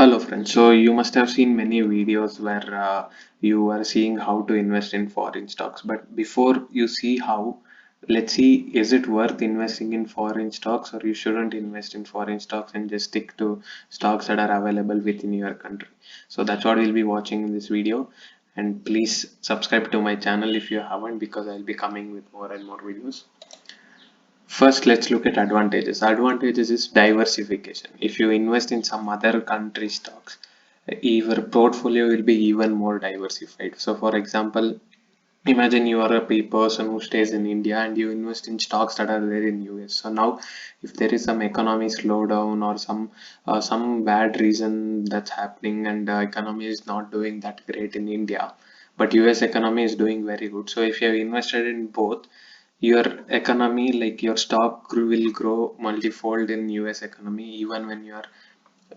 Hello friends, so you must have seen many videos where you are seeing how to invest in foreign stocks. But before you see how, let's see, is it worth investing in foreign stocks, or you shouldn't invest in foreign stocks and just stick to stocks that are available within your country. So that's what we'll be watching in this video. And please subscribe to my channel if you haven't, because I'll be coming with more and more videos. First, let's look at advantages. Advantages is diversification. If you invest in some other country stocks, your portfolio will be even more diversified. So, for example, imagine you are a person who stays in India and you invest in stocks that are there in US. So now, if there is some economy slowdown or some bad reason that's happening and the economy is not doing that great in India, but US economy is doing very good. So if you have invested in both, your economy, like your will grow multifold in US economy, even when your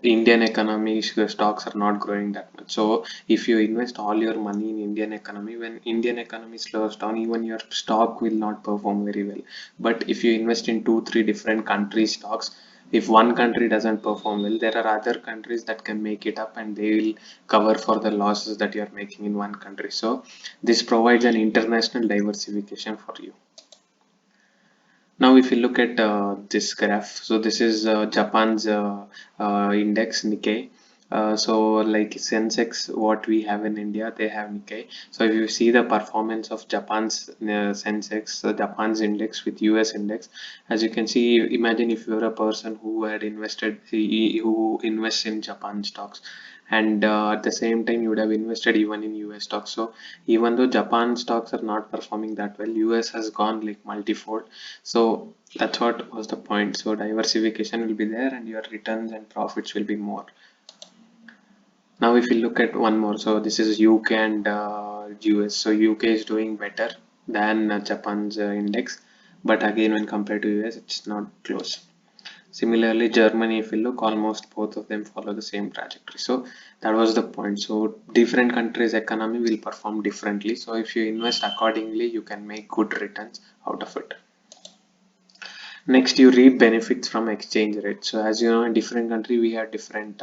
Indian economy stocks are not growing that much. So if you invest all your money in Indian economy, when Indian economy slows down, even your stock will not perform very well. But if you invest in two, three different country stocks, if one country doesn't perform well, there are other countries that can make it up and they will cover for the losses that you are making in one country. So this provides an international diversification for you. Now, if you look at this graph, so this is Japan's index Nikkei. So, like Sensex, what we have in India, they have Nikkei. So, if you see the performance of Japan's Sensex, Japan's index with US index, as you can see, imagine if you're a person who had invested, who invests in Japan stocks, and at the same time you would have invested even in US stocks. So even though Japan stocks are not performing that well, US has gone like multifold. So that's what was the point. So diversification will be there and your returns and profits will be more. Now if you look at one more, so this is UK and US. So UK is doing better than Japan's index, but again when compared to US, it's not close. Similarly, Germany, if you look, almost both of them follow the same trajectory. So that was the point. So different countries' economy will perform differently. So if you invest accordingly, you can make good returns out of it. Next, you reap benefits from exchange rate. So as you know, in different country, we have different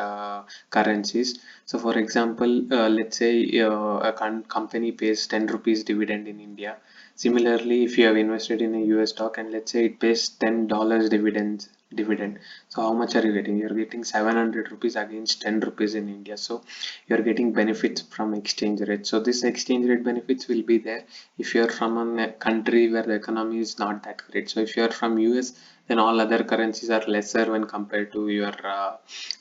currencies. So for example, let's say a company pays 10 rupees dividend in India. Similarly, if you have invested in a US stock and let's say it pays $10 dividend. So how much are you getting? You're getting 700 rupees against 10 rupees in India. So you're getting benefits from exchange rate. So this exchange rate benefits will be there if you're from a country where the economy is not that great. So if you're from US, then all other currencies are lesser when compared to your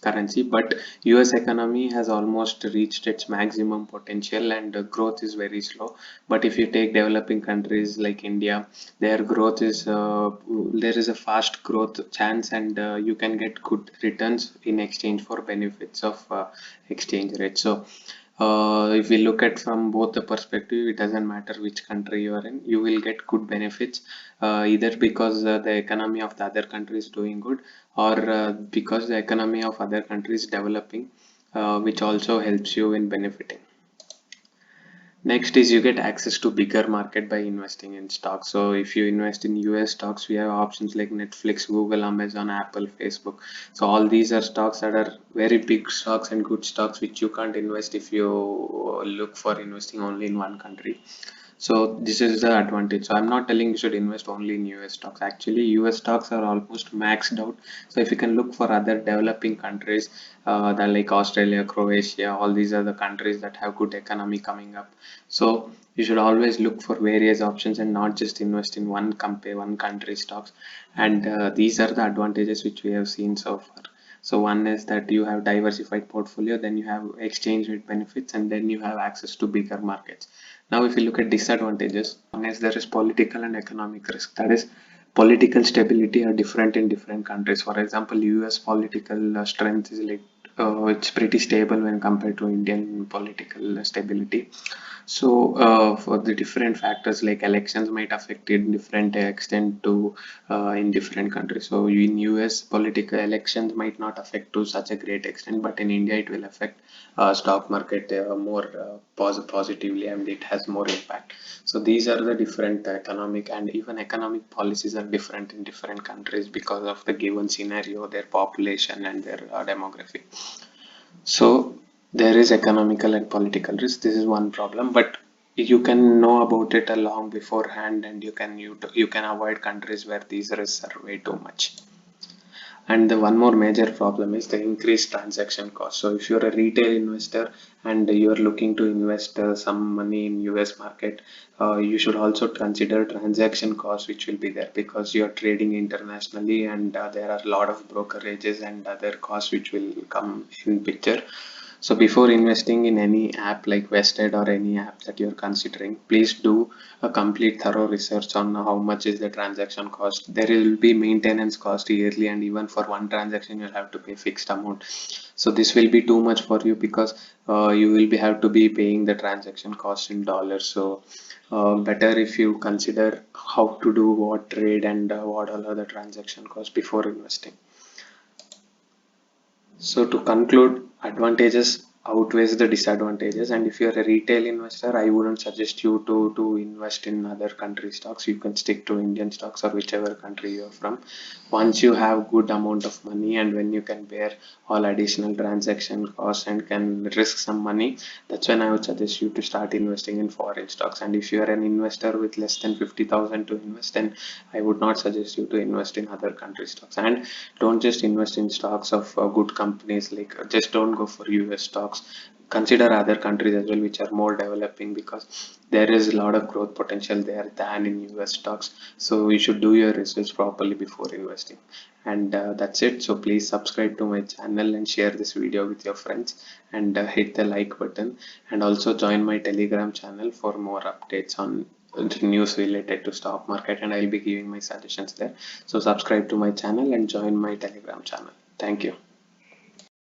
currency. But US economy has almost reached its maximum potential and growth is very slow. But if you take developing countries like India, their growth is there is a fast growth chance and you can get good returns in exchange for benefits of exchange rate. So if we look at from both the perspective, it doesn't matter which country you are in, you will get good benefits either because the economy of the other country is doing good, or because the economy of other countries is developing, which also helps you in benefiting. Next is you get access to bigger market by investing in stocks. So if you invest in US stocks, we have options like Netflix, Google, Amazon, Apple, Facebook. So all these are stocks that are very big stocks and good stocks which you can't invest if you look for investing only in one country. So this is the advantage. So I'm not telling you should invest only in US stocks. Actually, US stocks are almost maxed out. So if you can look for other developing countries, that like Australia, Croatia, all these are the countries that have good economy coming up. So you should always look for various options and not just invest in one country stocks. And these are the advantages which we have seen so far. So one is that you have diversified portfolio, then you have exchange rate benefits, and then you have access to bigger markets. Now, if you look at disadvantages, one is there is political and economic risk. That is, political stability are different in different countries. For example, US political strength is like it's pretty stable when compared to Indian political stability. So, for the different factors like elections might affect it in different extent to in different countries. So, in US, political elections might not affect to such a great extent, but in India, it will affect stock market more positively, and it has more impact. So, these are the different economic and even economic policies are different in different countries because of the given scenario, their population, and their demography. So there is economical and political risk. This is one problem, but you can know about it a long beforehand, and you can avoid countries where these risks are way too much. And the one more major problem is the increased transaction cost. So if you're a retail investor and you're looking to invest some money in US market, you should also consider transaction costs which will be there because you're trading internationally, and there are a lot of brokerages and other costs which will come in picture. So before investing in any app like Vested or any app that you're considering, please do a complete thorough research on how much is the transaction cost. There will be maintenance cost yearly, and even for one transaction you'll have to pay fixed amount. So this will be too much for you because you will be have to be paying the transaction cost in dollars. So better if you consider how to do what trade and what all other transaction costs before investing. So to conclude, advantages outweighs the disadvantages, and if you're a retail investor, I wouldn't suggest you to invest in other country stocks. You can stick to Indian stocks or whichever country you're from. Once you have good amount of money and when you can bear all additional transaction costs and can risk some money, that's when I would suggest you to start investing in foreign stocks. And if you are an investor with less than 50,000 to invest, then I would not suggest you to invest in other country stocks. And don't just invest in stocks of good companies, like just don't go for US stocks. Consider other countries as well which are more developing, because there is a lot of growth potential there than in US stocks. So you should do your research properly before investing. And that's it. So please subscribe to my channel and share this video with your friends, and hit the like button, and also join my Telegram channel for more updates on the news related to stock market, and I'll be giving my suggestions there. So subscribe to my channel and join my Telegram channel. Thank you.